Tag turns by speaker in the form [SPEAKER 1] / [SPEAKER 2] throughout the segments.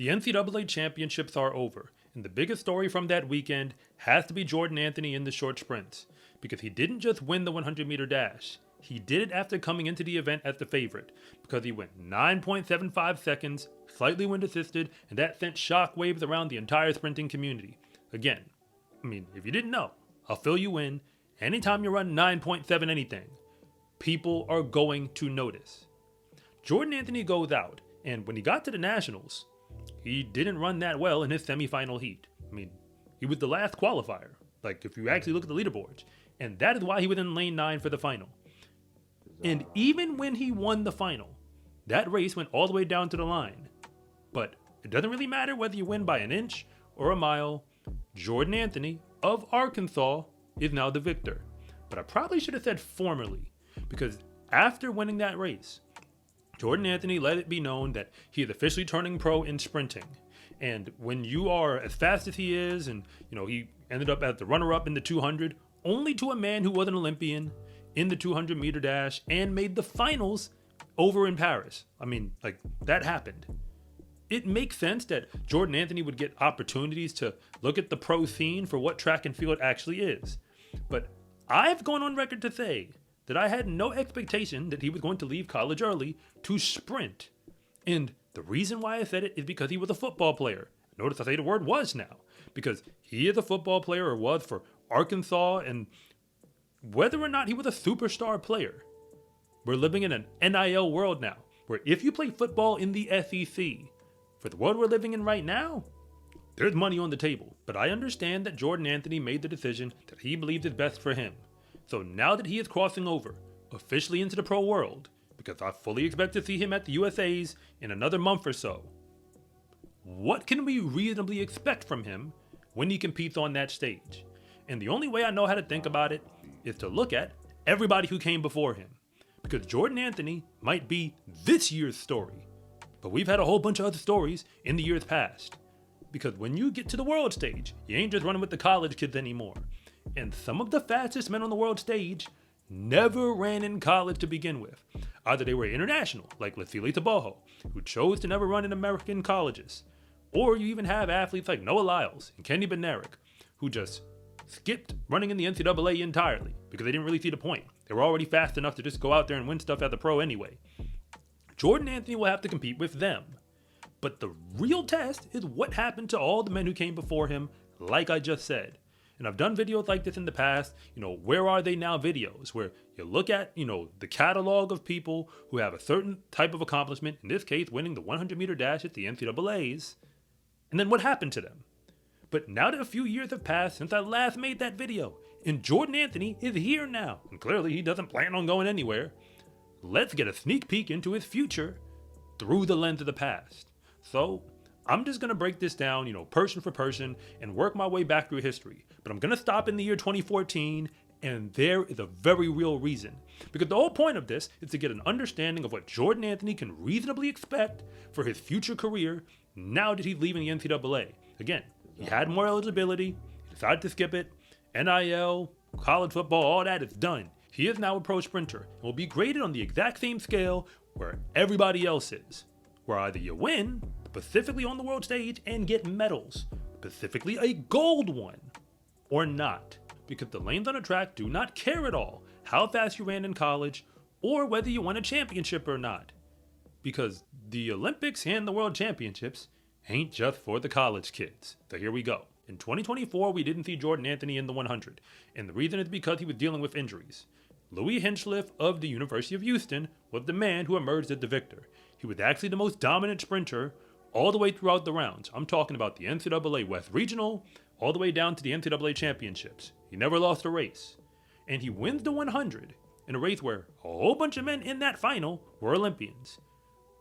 [SPEAKER 1] The NCAA championships are over, and the biggest story from that weekend has to be Jordan Anthony in the short sprints, because he didn't just win the 100-meter dash. He did it after coming into the event as the favorite, because he went 9.75 seconds, slightly wind assisted, and that sent shockwaves around the entire sprinting community. Again, if you didn't know, I'll fill you in. Anytime you run 9.7 anything, people are going to notice. Jordan Anthony goes out, and when he got to the Nationals, he didn't run that well in his semifinal heat. He was the last qualifier, if you actually look at the leaderboards, and that is why he was in lane 9 for the final. And even when he won the final, that race went all the way down to the line. But it doesn't really matter whether you win by an inch or a mile. Jordan Anthony of Arkansas is now the victor. But I probably should have said formerly, because after winning that race, Jordan Anthony let it be known that he is officially turning pro in sprinting. And when you are as fast as he is, and he ended up as the runner-up in the 200, only to a man who was an Olympian in the 200-meter dash and made the finals over in Paris. That happened. It makes sense that Jordan Anthony would get opportunities to look at the pro scene for what track and field actually is. But I've gone on record to say that I had no expectation that he was going to leave college early to sprint. And the reason why I said it is because he was a football player. Notice I say the word was now, because he is a football player, or was, for Arkansas, and whether or not he was a superstar player, we're living in an NIL world now, where if you play football in the SEC, for the world we're living in right now, there's money on the table. But I understand that Jordan Anthony made the decision that he believes is best for him. So now that he is crossing over officially into the pro world, because I fully expect to see him at the USA's in another month or so, what can we reasonably expect from him when he competes on that stage? And the only way I know how to think about it is to look at everybody who came before him. Because Jordan Anthony might be this year's story, but we've had a whole bunch of other stories in the years past. Because when you get to the world stage, you ain't just running with the college kids anymore. And some of the fastest men on the world stage never ran in college to begin with. Either they were international, like Lasili Taboho, who chose to never run in American colleges. Or you even have athletes like Noah Lyles and Kenny Bednarik, who just skipped running in the NCAA entirely because they didn't really see the point. They were already fast enough to just go out there and win stuff as a pro anyway. Jordan Anthony will have to compete with them. But the real test is what happened to all the men who came before him, like I just said. And I've done videos like this in the past, where are they now videos, where you look at, the catalog of people who have a certain type of accomplishment, in this case, winning the 100-meter dash at the NCAAs, and then what happened to them. But now that a few years have passed since I last made that video, and Jordan Anthony is here now, and clearly he doesn't plan on going anywhere, let's get a sneak peek into his future through the lens of the past. So I'm just going to break this down, person for person, and work my way back through history. But I'm going to stop in the year 2014, and there is a very real reason. Because the whole point of this is to get an understanding of what Jordan Anthony can reasonably expect for his future career now that he's leaving the NCAA. Again, he had more eligibility, he decided to skip it, NIL, college football, all that is done. He is now a pro sprinter and will be graded on the exact same scale where everybody else is. Where either you win, specifically on the world stage, and get medals, specifically a gold one, or not. Because the lanes on a track do not care at all how fast you ran in college or whether you won a championship or not. Because the Olympics and the World Championships ain't just for the college kids. So here we go. In 2024, we didn't see Jordan Anthony in the 100, and the reason is because he was dealing with injuries. Louie Hinchliffe of the University of Houston was the man who emerged as the victor. He was actually the most dominant sprinter all the way throughout the rounds. I'm talking about the NCAA West Regional, all the way down to the NCAA Championships. He never lost a race. And he wins the 100 in a race where a whole bunch of men in that final were Olympians.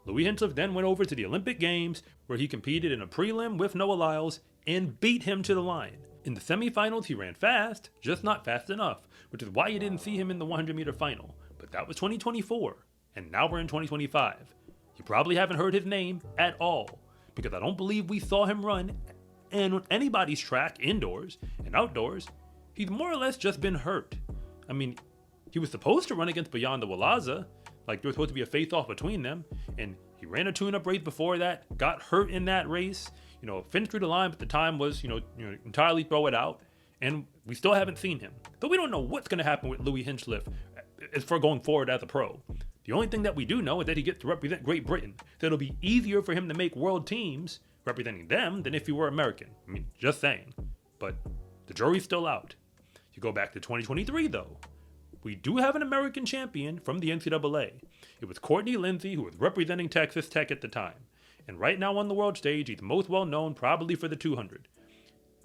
[SPEAKER 1] Louie Hinchliffe then went over to the Olympic Games, where he competed in a prelim with Noah Lyles and beat him to the line. In the semifinals, he ran fast, just not fast enough, which is why you didn't see him in the 100-meter final. But that was 2024, and now we're in 2025. You probably haven't heard his name at all, because I don't believe we saw him run on anybody's track indoors and outdoors. He's more or less just been hurt. He was supposed to run against Beyond the Wallaza, like there was supposed to be a face-off between them, and He ran a tune-up race before that, got hurt in that race, finished through the line, but the time was, entirely throw it out. And we still haven't seen him. But we don't know what's going to happen with Louie Hinchliffe as for going forward as a pro. The only thing that we do know is that he gets to represent Great Britain. So it'll be easier for him to make world teams representing them than if he were American. I mean, just saying. But the jury's still out. You go back to 2023, though. We do have an American champion from the NCAA. It was Courtney Lindsey, who was representing Texas Tech at the time. And right now on the world stage, he's most well known probably for the 200.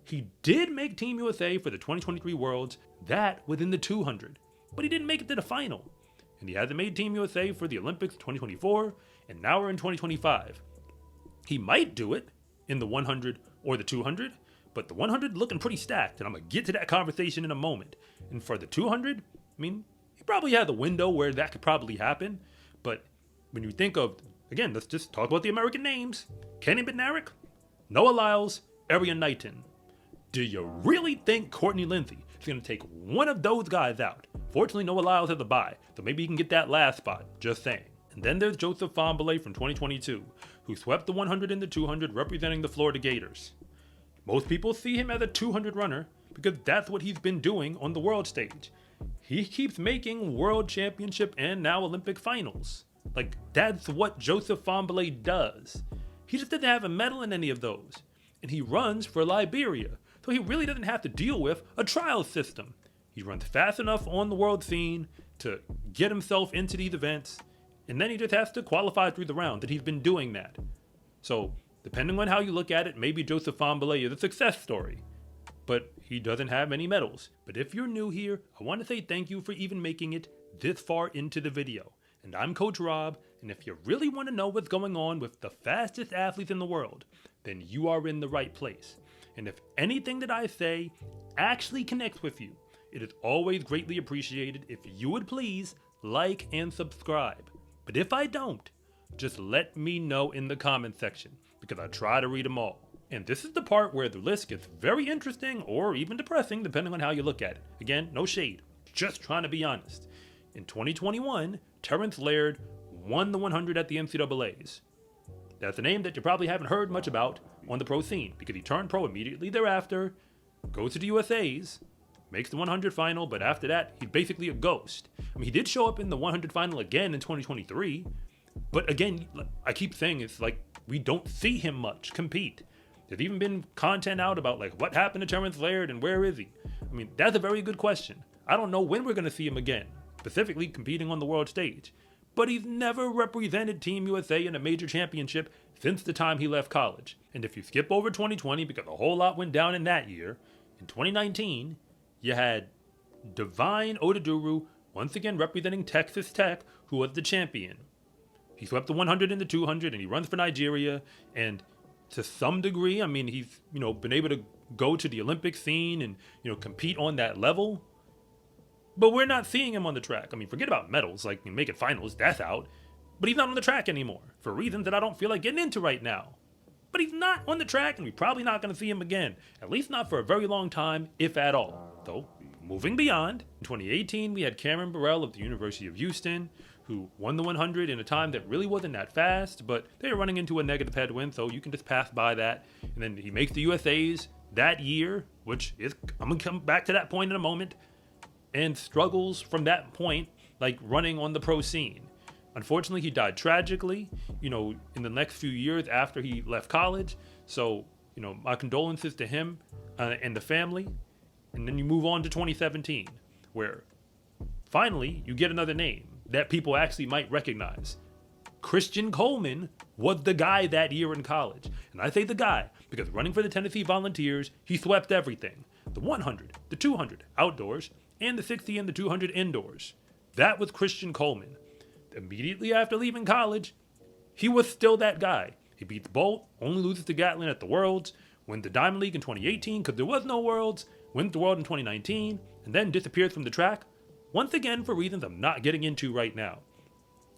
[SPEAKER 1] He did make Team USA for the 2023 Worlds, that within the 200, but he didn't make it to the final. And he hasn't made Team USA for the Olympics 2024, and now we're in 2025. He might do it in the 100 or the 200, but the 100 looking pretty stacked, and I'm going to get to that conversation in a moment. And for the 200, he probably has a window where that could probably happen, but when you think of, again, let's just talk about the American names. Kenny Bednarik, Noah Lyles, Arian Knighton. Do you really think Courtney Lindsey is going to take one of those guys out? Fortunately, Noah Lyles has a bye, so maybe he can get that last spot, just saying. And then there's Joseph Fahnbulleh from 2022, who swept the 100 and the 200 representing the Florida Gators. Most people see him as a 200 runner because that's what he's been doing on the world stage. He keeps making world championship and now Olympic finals. Like, that's what Joseph Fahnbulleh does. He just doesn't have a medal in any of those. And he runs for Liberia. So he really doesn't have to deal with a trial system. He runs fast enough on the world scene to get himself into these events, and then he just has to qualify through the round, and he's been doing that. So, depending on how you look at it, maybe Joseph Fahnbulleh is a success story, but he doesn't have any medals. But if you're new here, I want to say thank you for even making it this far into the video. And I'm Coach Rob, and if you really want to know what's going on with the fastest athletes in the world, then you are in the right place. And if anything that I say actually connects with you, it is always greatly appreciated if you would please like and subscribe. But if I don't, just let me know in the comment section, because I try to read them all. And this is the part where the list gets very interesting or even depressing, depending on how you look at it. Again, no shade, just trying to be honest. In 2021, Terrence Laird won the 100 at the NCAAs. That's a name that you probably haven't heard much about on the pro scene, because he turned pro immediately thereafter, goes to the USAs, makes the 100 final, but after that, he's basically a ghost. He did show up in the 100 final again in 2023, but again, I keep saying it's like we don't see him much compete. There's even been content out about like what happened to Terrence Laird and where is he? That's a very good question. I don't know when we're going to see him again, specifically competing on the world stage. But he's never represented Team USA in a major championship since the time he left college. And if you skip over 2020, because a whole lot went down in that year, in 2019, you had Divine Odeduru once again representing Texas Tech, who was the champion. He swept the 100 and the 200, and he runs for Nigeria. And to some degree, he's been able to go to the Olympic scene and compete on that level. But we're not seeing him on the track. Forget about medals, like making finals, that's out. But he's not on the track anymore, for reasons that I don't feel like getting into right now. But he's not on the track, and we're probably not going to see him again. At least not for a very long time, if at all. Though, moving beyond, in 2018, we had Cameron Burrell of the University of Houston, who won the 100 in a time that really wasn't that fast, but they were running into a negative headwind, so you can just pass by that. And then he makes the USAs that year, which is, I'm going to come back to that point in a moment, and struggles from that point, like running on the pro scene. Unfortunately, he died tragically, in the next few years after he left college. So, my condolences to him and the family. And then you move on to 2017, where finally you get another name that people actually might recognize. Christian Coleman was the guy that year in college. And I say the guy because running for the Tennessee Volunteers, he swept everything. The 100, the 200 outdoors, and the 60 and the 200 indoors. That was Christian Coleman. Immediately after leaving college, he was still that guy. He beats Bolt, only loses to Gatlin at the Worlds, wins the Diamond League in 2018 because there was no Worlds, wins the World in 2019, and then disappears from the track, once again for reasons I'm not getting into right now.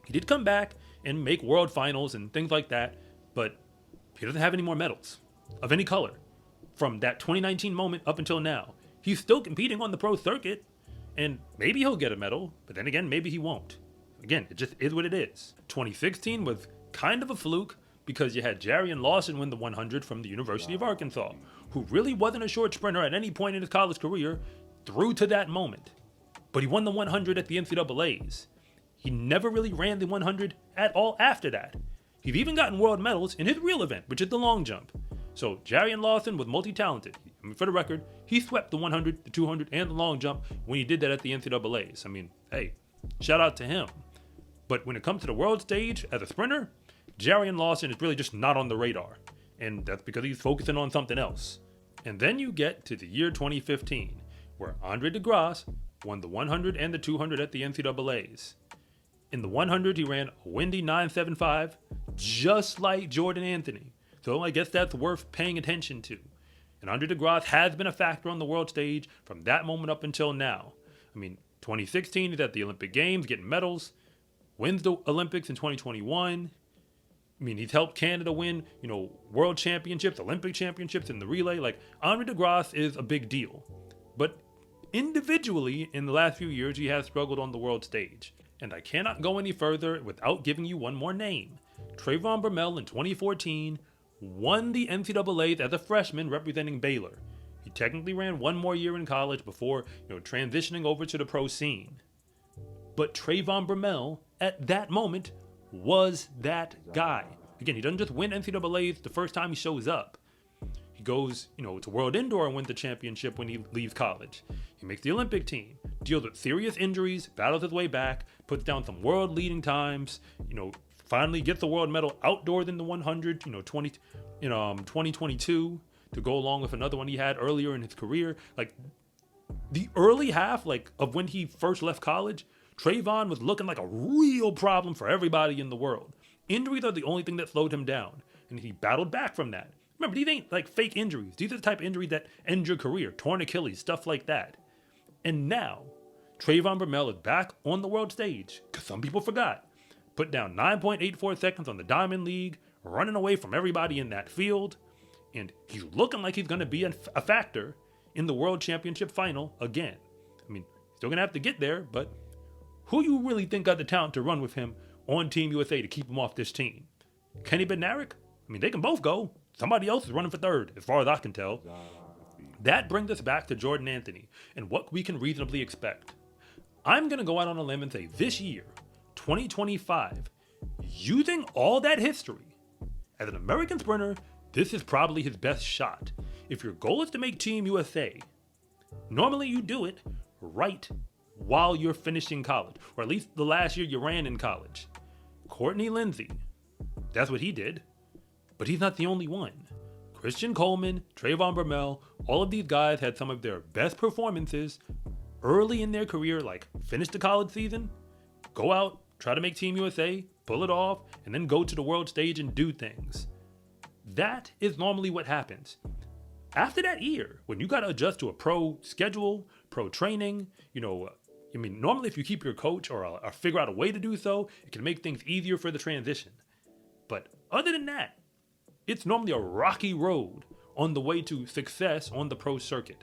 [SPEAKER 1] He did come back and make World Finals and things like that, but he doesn't have any more medals of any color from that 2019 moment up until now. He's still competing on the pro circuit, and maybe he'll get a medal, but then again, maybe he won't. Again, it just is what it is. 2016 was kind of a fluke because you had Jarian Lawson win the 100 from the University of Arkansas, who really wasn't a short sprinter at any point in his college career through to that moment. But he won the 100 at the NCAAs. He never really ran the 100 at all after that. He's even gotten world medals in his real event, which is the long jump. So Jarian Lawson was multi-talented. I mean, for the record, he swept the 100, the 200, and the long jump when he did that at the NCAAs. I mean, hey, shout out to him. But when it comes to the world stage as a sprinter, Jarian Lawson is really just not on the radar. And that's because he's focusing on something else. And then you get to the year 2015, where Andre Grasse won the 100 and the 200 at the NCAAs. In the 100, he ran a windy 9.75, just like Jordan Anthony. So I guess that's worth paying attention to. And Andre Grasse has been a factor on the world stage from that moment up until now. I mean, 2016, he's at the Olympic Games, getting medals, wins the Olympics in 2021. I mean, he's helped Canada win, world championships, Olympic championships in the relay. Like, Andre Grasse is a big deal. But individually, in the last few years, he has struggled on the world stage. And I cannot go any further without giving you one more name. Trayvon Bromell in 2014 won the NCAAs as a freshman representing Baylor. He technically ran one more year in college before, transitioning over to the pro scene. But Trayvon Bromell, at that moment, was that guy. Again, he doesn't just win NCAAs the first time he shows up. He goes, to World Indoor and wins the championship when he leaves college. He makes the Olympic team, deals with serious injuries, battles his way back, puts down some world-leading times, finally gets the world medal outdoors in the 100, 2022 to go along with another one he had earlier in his career. Like, the early half, of when he first left college, Trayvon was looking like a real problem for everybody in the world. Injuries are the only thing that slowed him down, and he battled back from that. Remember, these ain't fake injuries. These are the type of injuries that end your career, torn Achilles, stuff like that. And now, Trayvon Bromell is back on the world stage, because some people forgot. Put down 9.84 seconds on the Diamond League, running away from everybody in that field, and he's looking like he's going to be a factor in the World Championship final again. I mean, still going to have to get there, but who you really think got the talent to run with him on Team USA to keep him off this team? Kenny Bednarik? I mean, they can both go. Somebody else is running for third, as far as I can tell. That brings us back to Jordan Anthony and what we can reasonably expect. I'm going to go out on a limb and say this year, 2025, using all that history, as an American sprinter, this is probably his best shot. If your goal is to make Team USA, normally you do it right while you're finishing college, or at least the last year you ran in college. Courtney Lindsey, that's what he did, but he's not the only one. Christian Coleman, Trayvon Bromell, all of these guys had some of their best performances early in their career, like finish the college season, go out, try to make Team USA, pull it off, and then go to the world stage and do things. That is normally what happens. After that year, when you got to adjust to a pro schedule, pro training, normally if you keep your coach or figure out a way to do so, it can make things easier for the transition. But other than that, it's normally a rocky road on the way to success on the pro circuit.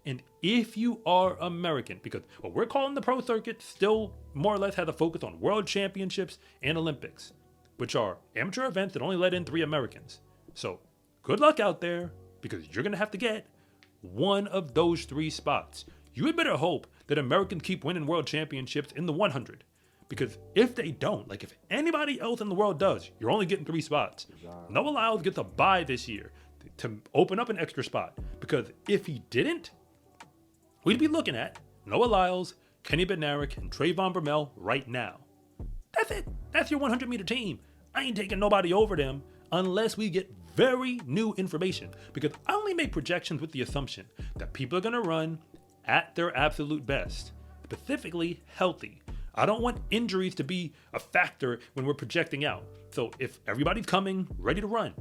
[SPEAKER 1] And if you are American, because what we're calling the pro circuit still more or less has a focus on world championships and Olympics, which are amateur events that only let in 3 Americans. So good luck out there, because you're going to have to get one of those 3 spots. You had better hope that Americans keep winning world championships in the 100. Because if they don't, if anybody else in the world does, you're only getting 3 spots. Noah Lyles gets a bye this year to open up an extra spot. Because if he didn't, we'd be looking at Noah Lyles, Kenny Bednarik, and Trayvon Bromell right now. That's it. That's your 100-meter team. I ain't taking nobody over them unless we get very new information. Because I only make projections with the assumption that people are going to run at their absolute best, specifically healthy. I don't want injuries to be a factor when we're projecting out. So if everybody's coming, ready to run,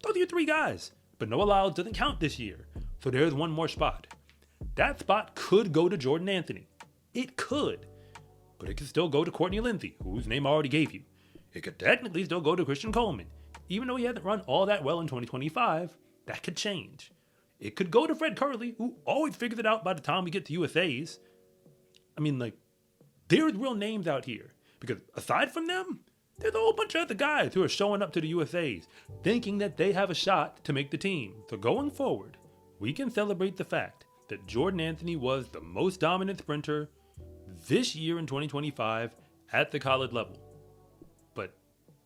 [SPEAKER 1] those are your 3 guys. But Noah Lyles doesn't count this year, so there's one more spot. That spot could go to Jordan Anthony. It could. But it could still go to Courtney Lindsey, whose name I already gave you. It could technically still go to Christian Coleman. Even though he hasn't run all that well in 2025, that could change. It could go to Fred Curley, who always figures it out by the time we get to USAs. I mean, there's real names out here. Because aside from them, There's a whole bunch of other guys who are showing up to the USAs thinking that they have a shot to make the team. So going forward, we can celebrate the fact that Jordan Anthony was the most dominant sprinter this year in 2025 at the college level. But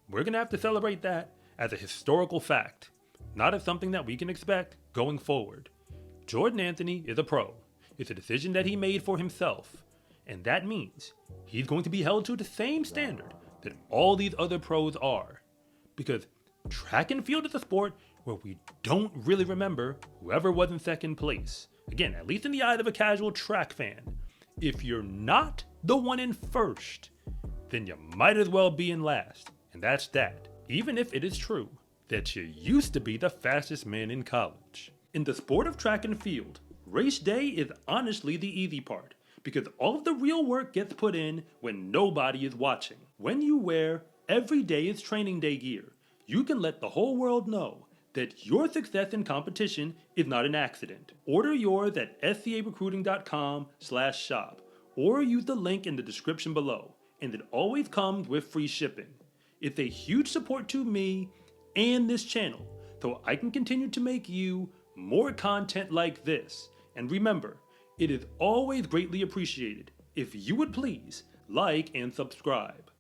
[SPEAKER 1] we're going to have to celebrate that as a historical fact, not as something that we can expect going forward. Jordan Anthony is a pro. It's a decision that he made for himself. And that means he's going to be held to the same standard that all these other pros are. Because track and field is a sport where we don't really remember whoever was in second place. Again, at least in the eyes of a casual track fan. If you're not the one in first, then you might as well be in last. And that's that. Even if it is true that you used to be the fastest man in college. In the sport of track and field, race day is honestly the easy part, because all of the real work gets put in when nobody is watching. When you wear every day is training day gear, you can let the whole world know that your success in competition is not an accident. Order yours at scarecruiting.com/shop or use the link in the description below, and it always comes with free shipping. It's a huge support to me and this channel, so I can continue to make you more content like this. And remember, it is always greatly appreciated if you would please like and subscribe.